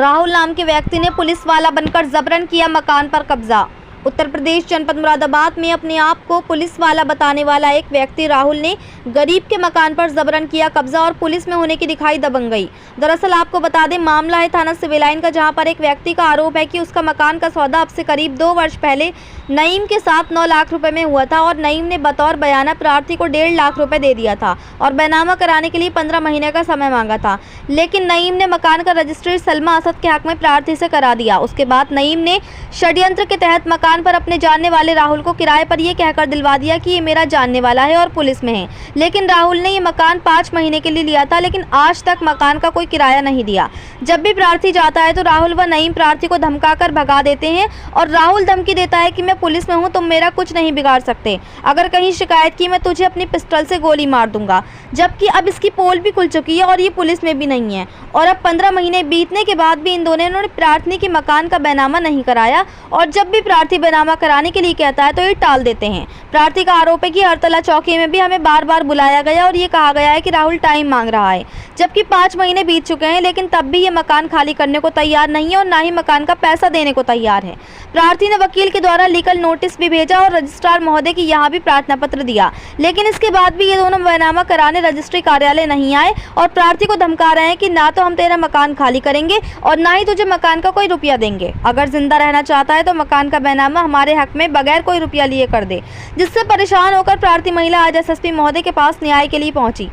राहुल नाम के व्यक्ति ने पुलिस वाला बनकर जबरन किया मकान पर कब्जा। उत्तर प्रदेश जनपद मुरादाबाद में अपने आप को पुलिस वाला बताने वाला एक व्यक्ति राहुल ने गरीब के मकान पर जबरन किया कब्जा और पुलिस में होने की दिखाई दबंग गई। दरअसल आपको बता दें, मामला है थाना सिविल लाइन का, जहां पर एक व्यक्ति का आरोप है कि उसका मकान का सौदा अब से करीब 2 वर्ष पहले नईम के साथ 9 लाख रुपए में हुआ था और नईम ने बतौर बयाना प्रार्थी को 1.5 लाख रुपए दे दिया था और बैनामा कराने के लिए 15 महीने का समय मांगा था। लेकिन नईम ने मकान का रजिस्ट्री सलमा असद के हक में प्रार्थी से करा दिया। उसके बाद नईम ने षड्यंत्र के तहत मकान पर अपने जानने वाले राहुल को किराए पर यह कहकर दिलवा दिया कि ये मेरा जानने वाला है और पुलिस में है। लेकिन राहुल ने ये मकान 5 महीने के लिए लिया था, लेकिन आज तक मकान का कोई किराया नहीं दिया। जब भी प्रार्थी जाता है तो राहुल व नईम प्रार्थी को धमकाकर भगा देते हैं और राहुल धमकी देता है कि मैं पुलिस में हूं, तुम मेरा कुछ नहीं बिगाड़ सकते, अगर कहीं शिकायत की मैं तुझे अपनी पिस्टल से गोली मार दूंगा। जबकि अब इसकी पोल भी खुल चुकी है और ये पुलिस में भी नहीं है और अब 15 महीने बीतने के बाद भी इन दोनों ने प्रार्थी के मकान का बैनामा नहीं कराया और जब भी प्रार्थी बैनामा कराने के लिए कहता है तो ये टाल देते हैं। प्रार्थी का आरोप है कि हरतला चौकी में भी हमें बार बार बुलाया गया और ये कहा गया है कि राहुल टाइम मांग रहा है, जबकि 5 महीने बीत चुके हैं, लेकिन तब भी ये मकान खाली करने को तैयार नहीं है और ना ही मकान का पैसा देने को तैयार है। प्रार्थी ने वकील के द्वारा लीगल नोटिस भी भेजा और रजिस्ट्रार महोदय की यहाँ भी प्रार्थना पत्र दिया, लेकिन इसके बाद भी ये दोनों बैनामा कराने रजिस्ट्री कार्यालय नहीं आए और प्रार्थी को धमका रहे हैं कि ना तो हम तेरा मकान खाली करेंगे और ना ही तुझे मकान का कोई रुपया देंगे। अगर जिंदा रहना चाहता है तो मकान का बैनामा हमारे हक में बगैर कोई रुपया लिए कर दे। जिससे परेशान होकर प्रार्थी महिला आज एसएसपी महोदय के पास न्याय के लिए पहुंची।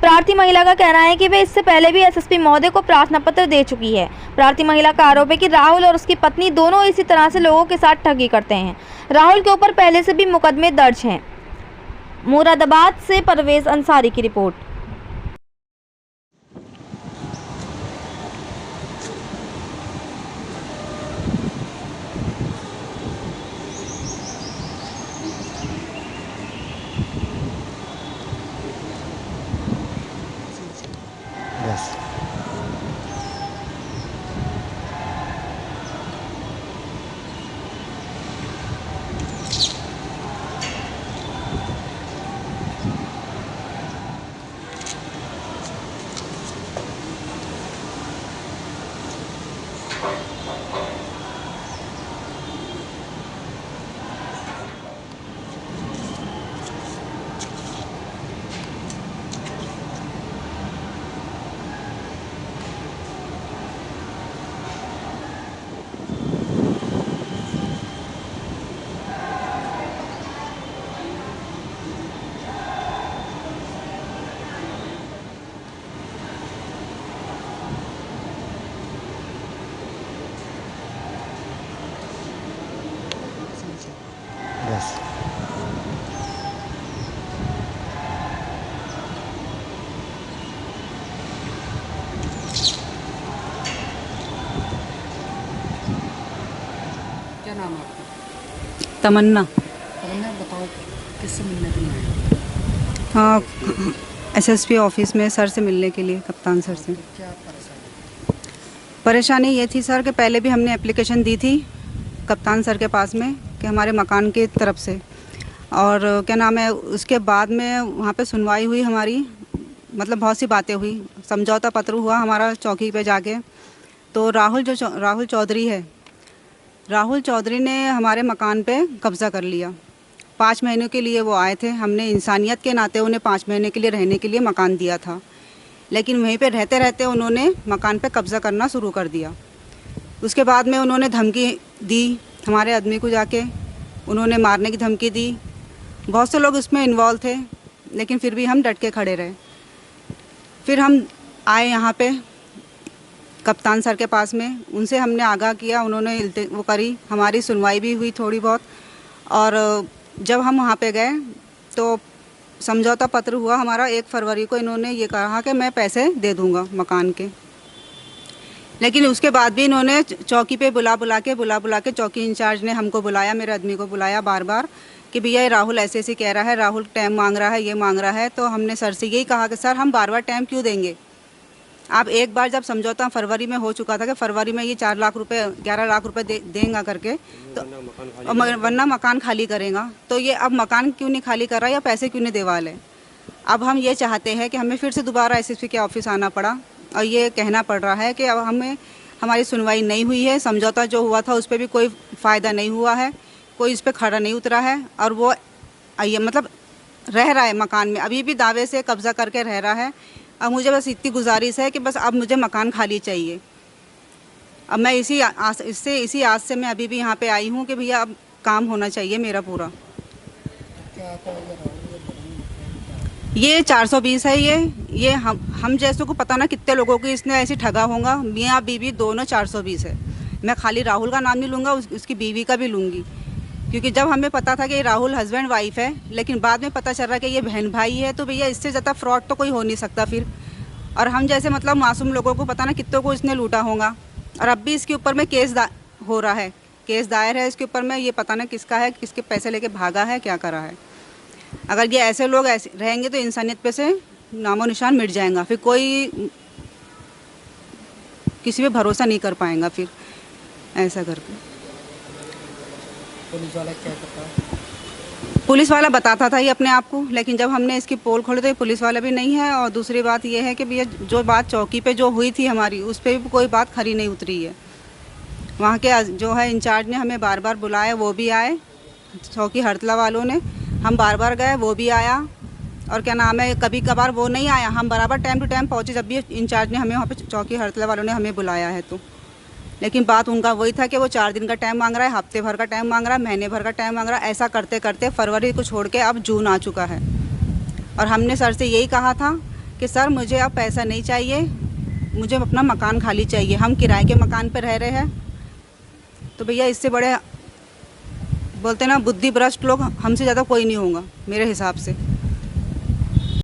प्रार्थी महिला का कहना है कि वे इससे पहले भी एसएसपी महोदय को प्रार्थना पत्र दे चुकी है। प्रार्थी महिला का आरोप है कि राहुल और उसकी पत्नी दोनों इसी तरह से लोगों के साथ ठगी करते हैं। राहुल के ऊपर पहले से भी मुकदमे दर्ज हैं। मुरादाबाद से परवेज अंसारी की रिपोर्ट। क्या नाम है आपका? तमन्ना। तमन्ना, बताओ किससे मिलने के लिए आए? हाँ, एसएसपी ऑफिस में सर से मिलने के लिए, कप्तान सर से। क्या परेशानी? परेशानी ये थी सर कि पहले भी हमने एप्लीकेशन दी थी कप्तान सर के पास में कि हमारे मकान की तरफ से, और क्या नाम है, उसके बाद में वहाँ पे सुनवाई हुई हमारी, मतलब बहुत सी बातें हुई, समझौता पत्र हुआ हमारा चौकी पे जाके। तो राहुल चौधरी है, राहुल चौधरी ने हमारे मकान पे कब्ज़ा कर लिया। 5 महीनों के लिए वो आए थे, हमने इंसानियत के नाते उन्हें 5 महीने के लिए रहने के लिए मकान दिया था, लेकिन वहीं पे रहते रहते उन्होंने मकान पे कब्ज़ा करना शुरू कर दिया। उसके बाद में उन्होंने धमकी दी हमारे आदमी को, जाके उन्होंने मारने की धमकी दी। बहुत से लोग उसमें इन्वॉल्व थे, लेकिन फिर भी हम डट के खड़े रहे। फिर हम आए यहाँ पे कप्तान सर के पास में, उनसे हमने आगाह किया, उन्होंने वो करी, हमारी सुनवाई भी हुई थोड़ी बहुत। और जब हम वहाँ पे गए तो समझौता पत्र हुआ हमारा 1 फरवरी को। इन्होंने ये कहा कि मैं पैसे दे दूँगा मकान के, लेकिन उसके बाद भी इन्होंने चौकी पे बुला बुला के चौकी इंचार्ज ने हमको बुलाया, मेरे आदमी को बुलाया बार बार कि भैया राहुल ऐसे ऐसे कह रहा है, राहुल टाइम मांग रहा है, ये मांग रहा है। तो हमने सर से यही कहा कि सर हम बार बार टाइम क्यों देंगे, आप एक बार जब समझौता फरवरी में हो चुका था कि फरवरी में ये 4 लाख रुपए 11 लाख रुपए देंगे करके, तो वरना मकान खाली करेगा, तो ये अब मकान क्यों नहीं खाली कर रहा या पैसे क्यों नहीं देवा ले। अब हम ये चाहते हैं कि हमें फिर से दोबारा एसएसपी के ऑफिस आना पड़ा और ये कहना पड़ रहा है कि अब हमारी सुनवाई नहीं हुई है। समझौता जो हुआ था उस पर भी कोई फ़ायदा नहीं हुआ है, कोई इस पर खड़ा नहीं उतरा है। और वो मतलब रह रहा है मकान में, अभी भी दावे से कब्ज़ा करके रह रहा है। अब मुझे बस इतनी गुजारिश है कि बस अब मुझे मकान खाली चाहिए। अब मैं इसी आस से मैं अभी भी यहाँ पे आई हूँ कि भैया अब काम होना चाहिए मेरा पूरा। ये 420 है। ये हम जैसों को पता ना कितने लोगों की इसने ऐसे ठगा होगा। मियाँ बीवी दोनों 420 है। मैं खाली राहुल का नाम नहीं लूँगा, उसकी बीवी का भी लूँगी, क्योंकि जब हमें पता था कि राहुल हस्बैंड वाइफ है, लेकिन बाद में पता चल रहा है कि ये बहन भाई है, तो भैया इससे ज़्यादा फ्रॉड तो कोई हो नहीं सकता फिर। और हम जैसे मतलब मासूम लोगों को पता ना कितनों को इसने लूटा होगा। और अब भी इसके ऊपर में केस हो रहा है, केस दायर है इसके ऊपर में। ये पता ना किसका है, किसके पैसे लेके भागा है, क्या करा है। अगर ये ऐसे लोग ऐसे रहेंगे तो इंसानियत पे से नामो निशान मिट जाएगा। फिर कोई किसी पे भरोसा नहीं कर पाएगा फिर ऐसा करके। पुलिस वाला क्या करता है? पुलिस वाला बताता था ये अपने आप को, लेकिन जब हमने इसकी पोल खोली तो ये पुलिस वाला भी नहीं है। और दूसरी बात ये है कि भैया जो बात चौकी पे जो हुई थी हमारी, उस पर भी कोई बात खरी नहीं उतरी है। वहाँ के जो है इंचार्ज ने हमें बार बार बुलाया, वो भी आए, चौकी हड़तला वालों ने। हम बार बार गए, वो भी आया। और क्या नाम है, कभी कभार वो नहीं आया, हम बराबर टाइम टू टाइम पहुँचे जब भी इंचार्ज ने हमें वहाँ पे चौकी हड़तला वालों ने हमें बुलाया है। तो लेकिन बात उनका वही था कि वो 4 दिन का टाइम मांग रहा है, हफ्ते भर का टाइम मांग रहा है, महीने भर का टाइम मांग रहा है। ऐसा करते करते फरवरी को छोड़ के अब जून आ चुका है। और हमने सर से यही कहा था कि सर मुझे अब पैसा नहीं चाहिए, मुझे अपना मकान खाली चाहिए। हम किराए के मकान पर रह रहे हैं। तो भैया इससे बड़े बोलते ना बुद्धि भ्रष्ट लोग हमसे ज़्यादा कोई नहीं होगा मेरे हिसाब से।